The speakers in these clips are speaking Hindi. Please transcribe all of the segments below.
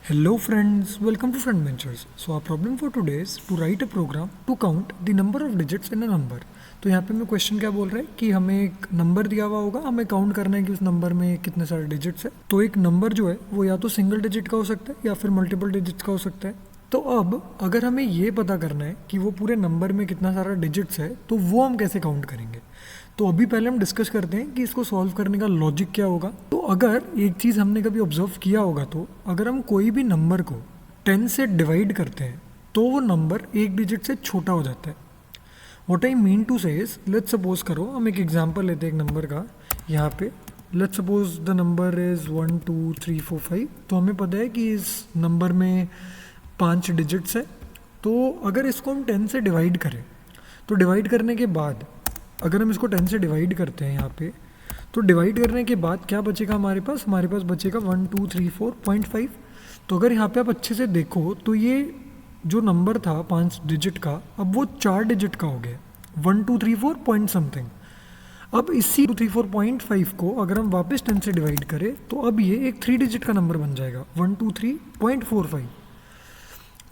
Hello friends, welcome to Friend Ventures. So our problem for today is to write a program to count the number of digits in a number. तो यहाँ पे मैं क्वेश्चन क्या बोल रहा है कि हमें एक नंबर दिया हुआ होगा, हमें काउंट करना है कि उस नंबर में कितने सारे डिजिट्स है। तो एक नंबर जो है वो या तो सिंगल डिजिट का हो सकता है या फिर मल्टीपल डिजिट्स का हो सकता है। तो अब अगर हमें ये पता करना है कि वो पूरे नंबर में कितना सारा डिजिट्स है तो वो हम कैसे काउंट करेंगे। तो अभी पहले हम डिस्कस करते हैं कि इसको सॉल्व करने का लॉजिक क्या होगा। तो अगर एक चीज़ हमने कभी ऑब्जर्व किया होगा तो अगर हम कोई भी नंबर को 10 से डिवाइड करते हैं तो वो नंबर एक डिजिट से छोटा हो जाता है। व्हाट आई मीन टू से इज, लेट्स सपोज करो हम एक एग्जांपल लेते हैं एक नंबर का। यहाँ पे let's suppose the number is 1 2 3 4 5। तो हमें पता है कि इस नंबर में 5 डिजिट्स है। तो अगर इसको हम 10 से डिवाइड करें तो डिवाइड करने के बाद अगर हम इसको 10 से डिवाइड करते हैं यहाँ पे, तो डिवाइड करने के बाद क्या बचेगा हमारे पास बचेगा 1 2 3 4.5। तो अगर यहाँ पे आप अच्छे से देखो तो ये जो नंबर था 5 डिजिट का अब वो 4 डिजिट का हो गया, 1 2 3 4 पॉइंट समथिंग। अब इसी 2 3 4.5 को अगर हम वापस 10 से डिवाइड करें तो अब ये एक 3 डिजिट का नंबर बन जाएगा, 123.45।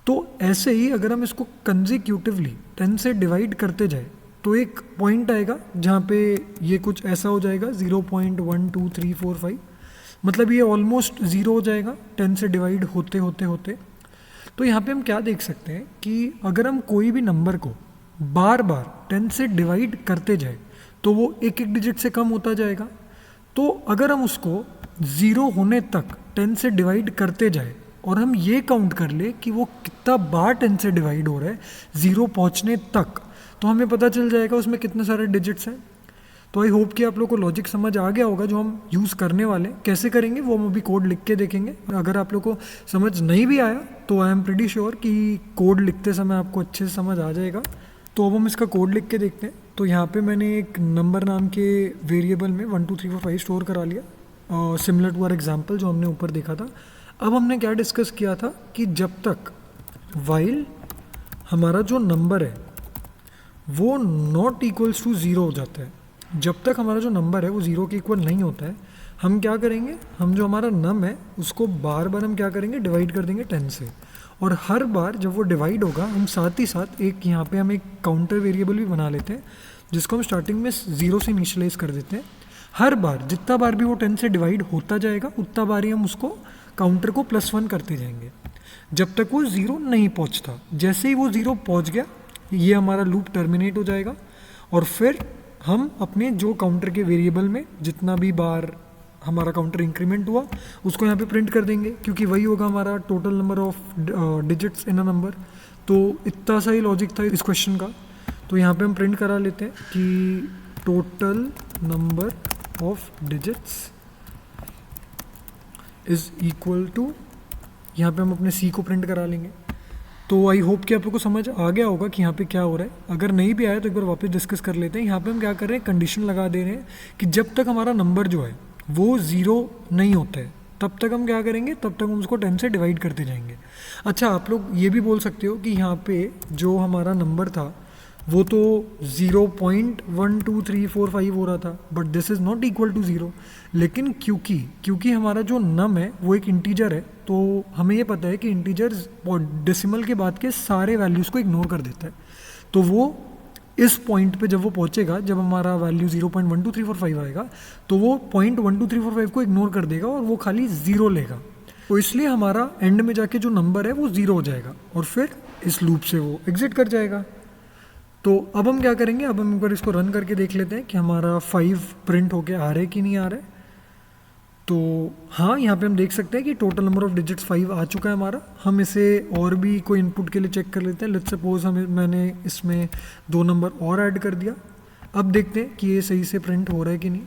तो ऐसे ही अगर हम इसको कंसेक्यूटिवली 10 से डिवाइड करते जाए तो एक पॉइंट आएगा जहाँ पे ये कुछ ऐसा हो जाएगा 0.12345। मतलब ये ऑलमोस्ट ज़ीरो हो जाएगा 10 से डिवाइड होते होते होते। तो यहाँ पे हम क्या देख सकते हैं कि अगर हम कोई भी नंबर को बार बार 10 से डिवाइड करते जाए तो वो एक एक डिजिट से कम होता जाएगा। तो अगर हम उसको ज़ीरो होने तक 10 से डिवाइड करते जाए और हम ये काउंट कर ले कि वो कितना बार 10 से डिवाइड हो रहा है ज़ीरो पहुँचने तक, तो हमें पता चल जाएगा उसमें कितने सारे डिजिट्स हैं। तो आई होप कि आप लोग को लॉजिक समझ आ गया होगा जो हम यूज़ करने वाले हैं। कैसे करेंगे वो हम अभी कोड लिख के देखेंगे। अगर आप लोग को समझ नहीं भी आया तो आई एम प्रीटी श्योर कि कोड लिखते समय आपको अच्छे से समझ आ जाएगा। तो अब हम इसका कोड लिख के देखते हैं। तो यहाँ पे मैंने एक नंबर नाम के वेरिएबल में 1 2 3 4 5 स्टोर करा लिया, सिमिलर टू आर एग्जाम्पल जो हमने ऊपर देखा था। अब हमने क्या डिस्कस किया था कि जब तक वाइल हमारा जो नंबर है वो नॉट इक्वल्स टू ज़ीरो हो जाता है, जब तक हमारा जो नंबर है वो ज़ीरो के इक्वल नहीं होता है, हम क्या करेंगे, हम जो हमारा नम है उसको बार बार हम क्या करेंगे, डिवाइड कर देंगे 10 से। और हर बार जब वो डिवाइड होगा हम साथ ही साथ एक यहाँ पे हम एक काउंटर वेरिएबल भी बना लेते हैं जिसको हम स्टार्टिंग में ज़ीरो से इनिशियलाइज कर देते हैं। हर बार जितना बार भी वो 10 से डिवाइड होता जाएगा उतना बार ही हम उसको काउंटर को +1 करते जाएंगे जब तक वो ज़ीरो नहीं पहुँचता। जैसे ही वो ज़ीरो पहुँच गया ये हमारा लूप टर्मिनेट हो जाएगा और फिर हम अपने जो काउंटर के वेरिएबल में जितना भी बार हमारा काउंटर इंक्रीमेंट हुआ उसको यहाँ पे प्रिंट कर देंगे, क्योंकि वही होगा हमारा total number of digits in a number. तो इतना सा ही लॉजिक था इस क्वेश्चन का। तो यहाँ पे हम प्रिंट करा लेते हैं कि total number of digits is equal to, यहाँ पे हम अपने सी को प्रिंट करा लेंगे। तो आई होप कि आप लोग को समझ आ गया होगा कि यहाँ पे क्या हो रहा है। अगर नहीं भी आया तो एक बार वापस डिस्कस कर लेते हैं। यहाँ पे हम क्या कर रहे हैं, कंडीशन लगा दे रहे हैं कि जब तक हमारा नंबर जो है वो ज़ीरो नहीं होता है तब तक हम क्या करेंगे, तब तक हम उसको 10 से डिवाइड करते जाएंगे। अच्छा, आप लोग ये भी बोल सकते हो कि यहाँ पे जो हमारा नंबर था वो तो 0.12345 हो रहा था, but this is not equal to zero. लेकिन क्योंकि हमारा जो नम है वो एक इंटीजर है, तो हमें ये पता है कि इंटीजर डेसिमल के बाद के सारे वैल्यूज़ को इग्नोर कर देता है। तो वो इस पॉइंट पे जब वो पहुंचेगा, जब हमारा वैल्यू 0.12345 आएगा तो वो 0.12345 को इग्नोर कर देगा और वो खाली ज़ीरो लेगा। तो इसलिए हमारा एंड में जाके जो नंबर है वो ज़ीरो हो जाएगा और फिर इस लूप से वो एग्जिट कर जाएगा। तो अब हम क्या करेंगे, अब हम एक बार इसको रन करके देख लेते हैं कि हमारा 5 प्रिंट होके आ रहा है कि नहीं आ रहा है। तो हाँ, यहाँ पे हम देख सकते हैं कि टोटल नंबर ऑफ डिजिट्स 5 आ चुका है हमारा। हम इसे और भी कोई इनपुट के लिए चेक कर लेते हैं। लेट्स सपोज मैंने इसमें 2 नंबर और ऐड कर दिया। अब देखते हैं कि ये सही से प्रिंट हो रहा है कि नहीं।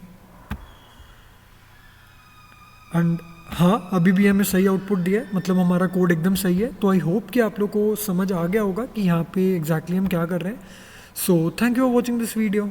एंड हाँ, अभी भी हमें सही आउटपुट दिया है, मतलब हमारा कोड एकदम सही है। तो आई होप कि आप लोग को समझ आ गया होगा कि यहाँ पे एग्जैक्टली हम क्या कर रहे हैं। So thank you for watching this video.